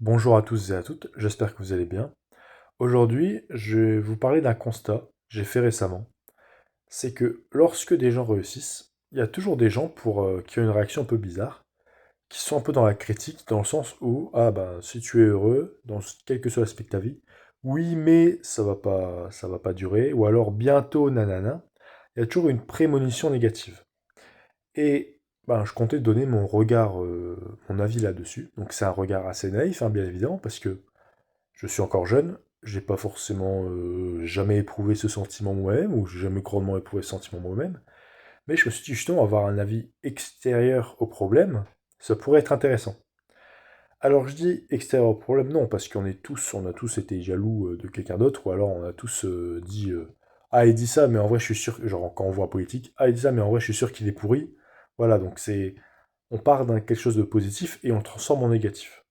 Bonjour à tous et à toutes, j'espère que vous allez bien. Aujourd'hui, je vais vous parler d'un constat que j'ai fait récemment. C'est que lorsque des gens réussissent, il y a toujours des gens qui ont une réaction un peu bizarre, qui sont un peu dans la critique, dans le sens où, ah ben, si tu es heureux, quel que soit l'aspect de ta vie, oui, mais ça va pas durer, ou alors bientôt, nanana, il y a toujours une prémonition négative. Et ben, je comptais donner mon regard, mon avis là-dessus. Donc c'est un regard assez naïf, hein, bien évidemment, parce que je suis encore jeune, j'ai pas forcément jamais éprouvé ce sentiment moi-même, ou j'ai jamais grandement éprouvé ce sentiment moi-même, mais je me suis dit justement avoir un avis extérieur au problème, ça pourrait être intéressant. Alors je dis extérieur au problème, non, parce on a tous été jaloux de quelqu'un d'autre, ou alors on a tous dit ah il dit ça, mais en vrai je suis sûr, genre quand on voit un politique, ah il dit ça, mais en vrai je suis sûr qu'il est pourri. Voilà, donc on part d'un quelque chose de positif et on le transforme en négatif.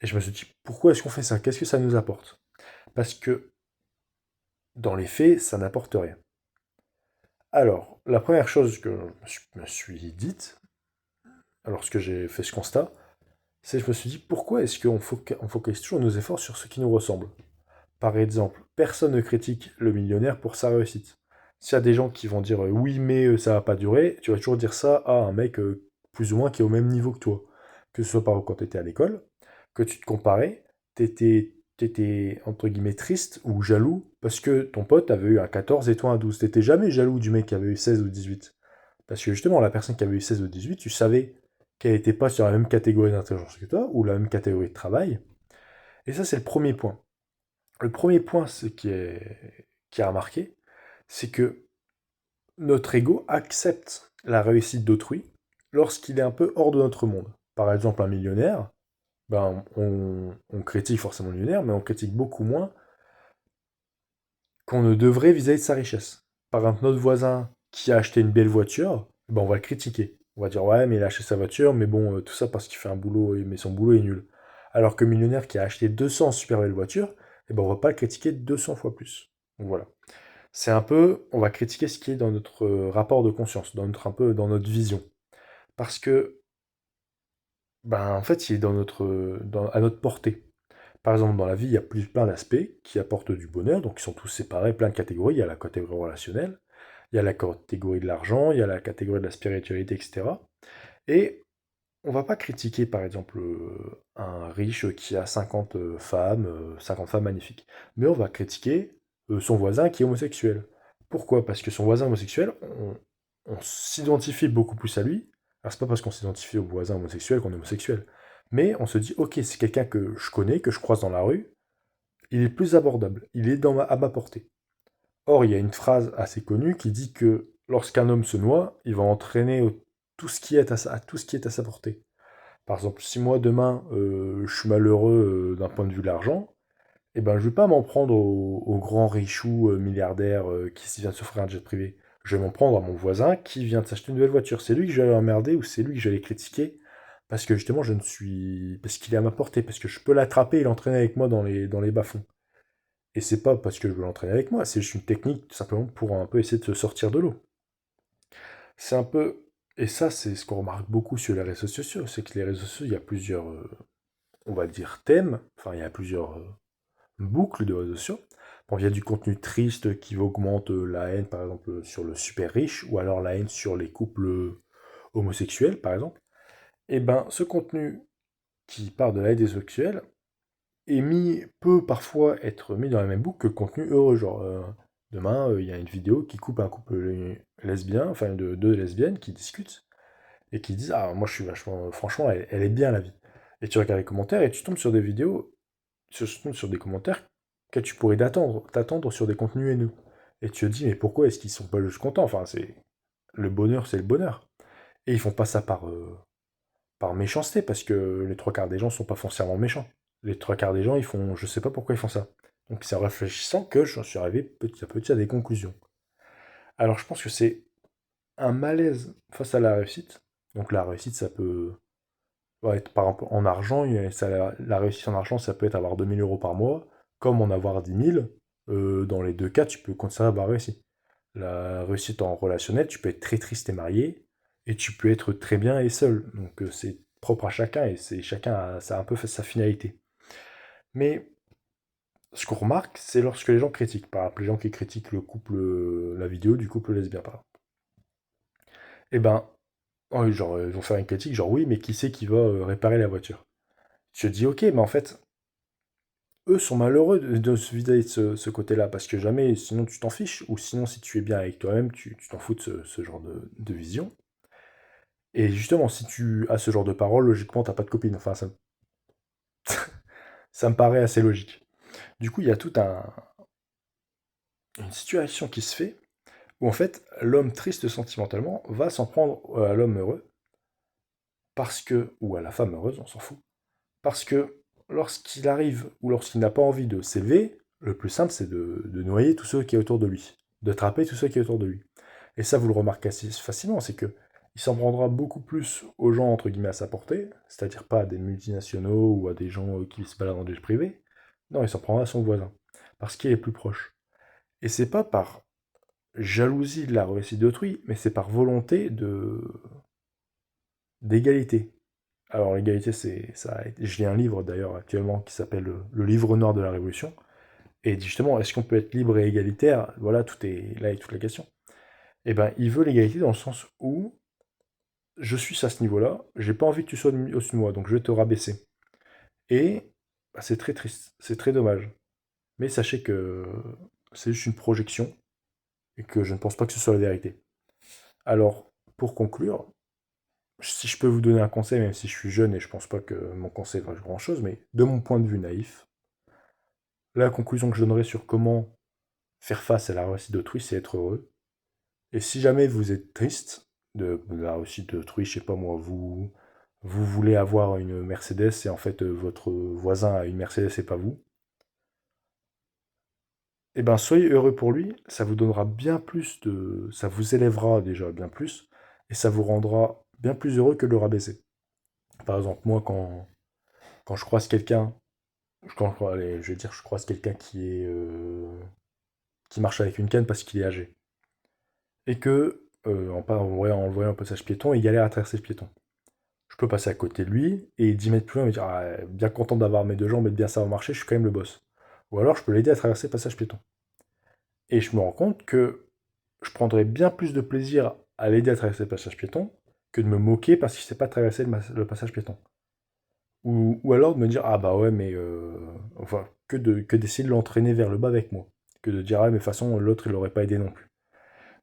Et je me suis dit, pourquoi est-ce qu'on fait ça? Qu'est-ce que ça nous apporte? Parce que dans les faits, ça n'apporte rien. Alors, la première chose que me suis dite, lorsque j'ai fait ce constat, c'est que je me suis dit, pourquoi est-ce on focalise toujours nos efforts sur ce qui nous ressemble? Par exemple, personne ne critique le millionnaire pour sa réussite. S'il y a des gens qui vont dire oui, mais ça va pas durer, tu vas toujours dire ça à un mec plus ou moins qui est au même niveau que toi. Que ce soit par exemple quand tu étais à l'école, que tu te comparais, t'étais entre guillemets triste ou jaloux parce que ton pote avait eu un 14 et toi un 12. T'étais jamais jaloux du mec qui avait eu 16 ou 18. Parce que justement, la personne qui avait eu 16 ou 18, tu savais qu'elle n'était pas sur la même catégorie d'intelligence que toi ou la même catégorie de travail. Et ça, c'est le premier point. Le premier point qui a remarqué, c'est que notre ego accepte la réussite d'autrui lorsqu'il est un peu hors de notre monde. Par exemple, un millionnaire, ben, on critique forcément le millionnaire, mais on critique beaucoup moins qu'on ne devrait vis-à-vis de sa richesse. Par exemple, notre voisin qui a acheté une belle voiture, ben, on va le critiquer. On va dire, ouais, mais il a acheté sa voiture, mais bon, tout ça parce qu'il fait un boulot, mais son boulot est nul. Alors que le millionnaire qui a acheté 200 super belles voitures, eh ben, on va pas le critiquer 200 fois plus. Donc voilà. C'est un peu, on va critiquer ce qui est dans notre rapport de conscience, un peu dans notre vision. Parce que, ben, en fait, il est à notre portée. Par exemple, dans la vie, il y a plein d'aspects qui apportent du bonheur, donc ils sont tous séparés, plein de catégories. Il y a la catégorie relationnelle, il y a la catégorie de l'argent, il y a la catégorie de la spiritualité, etc. Et on va pas critiquer, par exemple, un riche qui a 50 femmes magnifiques. Mais on va critiquer son voisin qui est homosexuel. Pourquoi? Parce que son voisin homosexuel, on s'identifie beaucoup plus à lui. Alors c'est pas parce qu'on s'identifie au voisin homosexuel qu'on est homosexuel. Mais on se dit, ok, c'est quelqu'un que je connais, que je croise dans la rue, il est plus abordable, il est à ma portée. Or, il y a une phrase assez connue qui dit que lorsqu'un homme se noie, il va entraîner tout ce qui est tout ce qui est à sa portée. Par exemple, si moi demain je suis malheureux d'un point de vue de l'argent, eh ben je vais pas m'en prendre au grand richou milliardaire qui vient de s'offrir un jet privé. Je vais m'en prendre à mon voisin qui vient de s'acheter une nouvelle voiture. C'est lui que je vais aller emmerder ou c'est lui que je vais aller critiquer parce que justement parce qu'il est à ma portée, parce que je peux l'attraper et l'entraîner avec moi dans les bas-fonds. Et c'est pas parce que je veux l'entraîner avec moi, c'est juste une technique tout simplement pour un peu essayer de se sortir de l'eau. C'est un peu. Et ça, c'est ce qu'on remarque beaucoup sur les réseaux sociaux, c'est que les réseaux sociaux, il y a plusieurs, on va dire, thèmes, enfin, il y a plusieurs boucles de réseaux sociaux. Bon, il y a du contenu triste qui augmente la haine, par exemple, sur le super riche, ou alors la haine sur les couples homosexuels, par exemple. Et ben, ce contenu qui part de la haine des homosexuels peut parfois être mis dans la même boucle que le contenu heureux. Genre, demain, il y a une vidéo qui coupe un couple lesbien, enfin de deux lesbiennes qui discutent et qui disent ah, moi je suis vachement. Franchement, elle est bien la vie. Et tu regardes les commentaires et tu tombes sur des vidéos, tu tombes sur des commentaires que tu pourrais t'attendre sur des contenus haineux. Et tu te dis, mais pourquoi est-ce qu'ils sont pas juste contents? Enfin, le bonheur, c'est le bonheur. Et ils font pas ça par méchanceté, parce que les trois quarts des gens sont pas foncièrement méchants. Les trois quarts des gens, ils font, je sais pas pourquoi ils font ça. Donc c'est en réfléchissant que j'en suis arrivé petit à des conclusions. Alors je pense que c'est un malaise face à la réussite. Donc la réussite, ça peut être par exemple en argent, la réussite en argent, ça peut être avoir 2 000 € par mois, comme en avoir 10 000. Dans les deux cas, tu peux considérer avoir réussi. La réussite en relationnel, tu peux être très triste et marié, et tu peux être très bien et seul. Donc c'est propre à chacun, et c'est chacun a, ça a un peu fait sa finalité. Mais ce qu'on remarque, c'est lorsque les gens critiquent. Par exemple, les gens qui critiquent le couple, la vidéo du couple lesbien, par exemple. Eh ben, oh, genre, ils vont faire une critique, genre oui, mais qui c'est qui va réparer la voiture? Je dis ok, mais en fait, eux sont malheureux de se vider de ce côté-là, parce que jamais, sinon tu t'en fiches, ou sinon si tu es bien avec toi-même, tu t'en fous de ce genre de vision. Et justement, si tu as ce genre de parole, logiquement, t'as pas de copine. Enfin, ça me paraît assez logique. Du coup, il y a toute une situation qui se fait où en fait l'homme triste sentimentalement va s'en prendre à l'homme heureux parce que, ou à la femme heureuse, on s'en fout, parce que lorsqu'il arrive ou lorsqu'il n'a pas envie de s'élever, le plus simple c'est de noyer tous ceux qui est autour de lui, de trapper tous ceux qui est autour de lui. Et ça vous le remarquez assez facilement, c'est que il s'en prendra beaucoup plus aux gens entre guillemets à sa portée, c'est-à-dire pas à des multinationaux ou à des gens qui se baladent dans des privés. Non, il s'en prendra à son voisin, parce qu'il est plus proche. Et c'est pas par jalousie de la réussite d'autrui, mais c'est par volonté d'égalité. Alors l'égalité, c'est ça. Je lis un livre d'ailleurs actuellement qui s'appelle Le Livre noir de la Révolution, et justement, est-ce qu'on peut être libre et égalitaire? Voilà, tout est là et toute la question. Eh ben, il veut l'égalité dans le sens où je suis à ce niveau-là, j'ai pas envie que tu sois au-dessus de moi, donc je vais te rabaisser. Et bah, c'est très triste, c'est très dommage. Mais sachez que c'est juste une projection et que je ne pense pas que ce soit la vérité. Alors, pour conclure, si je peux vous donner un conseil, même si je suis jeune et je pense pas que mon conseil vaille grand-chose, mais de mon point de vue naïf, la conclusion que je donnerais sur comment faire face à la réussite d'autrui, c'est être heureux. Et si jamais vous êtes triste de la réussite d'autrui, je sais pas moi, vous voulez avoir une Mercedes et en fait votre voisin a une Mercedes et pas vous, eh ben soyez heureux pour lui, ça vous donnera bien plus ça vous élèvera déjà bien plus, et ça vous rendra bien plus heureux que de le rabaisser. Par exemple, moi quand je croise quelqu'un, allez, je vais dire, je croise quelqu'un qui marche avec une canne parce qu'il est âgé, et que en le voyant un passage piéton, il galère à traverser le piéton. Je peux passer à côté de lui et 10 mètres plus loin, me dire ah, bien content d'avoir mes deux jambes et de bien savoir marcher, je suis quand même le boss. Ou alors je peux l'aider à traverser le passage piéton. Et je me rends compte que je prendrais bien plus de plaisir à l'aider à traverser le passage piéton que de me moquer parce qu'il ne sait pas traverser le passage piéton. Ou alors de me dire ah bah ouais, mais enfin, que d'essayer de l'entraîner vers le bas avec moi. Que de dire ah, mais de toute façon, l'autre il l'aurait pas aidé non plus.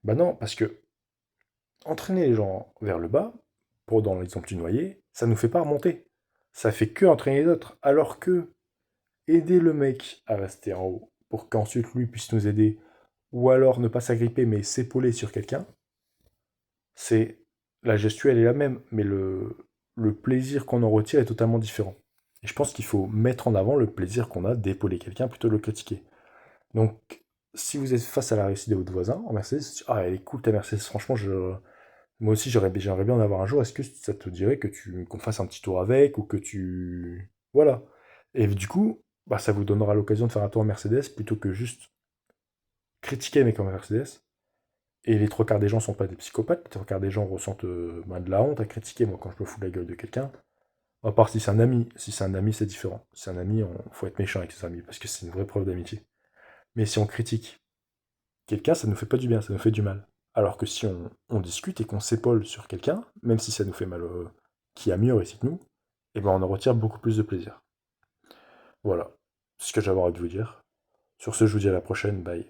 Bah non, parce que entraîner les gens vers le bas, pour dans l'exemple du noyer, ça nous fait pas remonter. Ça fait que entraîner les autres. Alors que aider le mec à rester en haut pour qu'ensuite lui puisse nous aider, ou alors ne pas s'agripper mais s'épauler sur quelqu'un, c'est la gestuelle est la même, mais le plaisir qu'on en retire est totalement différent. Et je pense qu'il faut mettre en avant le plaisir qu'on a d'épauler quelqu'un plutôt que de le critiquer. Donc, si vous êtes face à la réussite de votre voisin en Mercedes, ah elle est cool ta Mercedes, franchement moi aussi j'aimerais bien en avoir un jour, est-ce que ça te dirait qu'on fasse un petit tour avec ou que tu... Voilà. Et du coup, bah, ça vous donnera l'occasion de faire un tour en Mercedes plutôt que juste critiquer les mecs en Mercedes. Et les trois quarts des gens sont pas des psychopathes, les trois quarts des gens ressentent bah, de la honte à critiquer. Moi, quand je me fous de la gueule de quelqu'un, à part si c'est un ami. Si c'est un ami, c'est différent. Si c'est un ami, faut être méchant avec ses amis parce que c'est une vraie preuve d'amitié. Mais si on critique quelqu'un, ça nous fait pas du bien, ça nous fait du mal. Alors que si on discute et qu'on s'épaule sur quelqu'un, même si ça nous fait mal, qui a mieux réussi que nous, eh ben on en retire beaucoup plus de plaisir. Voilà, c'est ce que j'avais envie de vous dire. Sur ce, je vous dis à la prochaine, bye.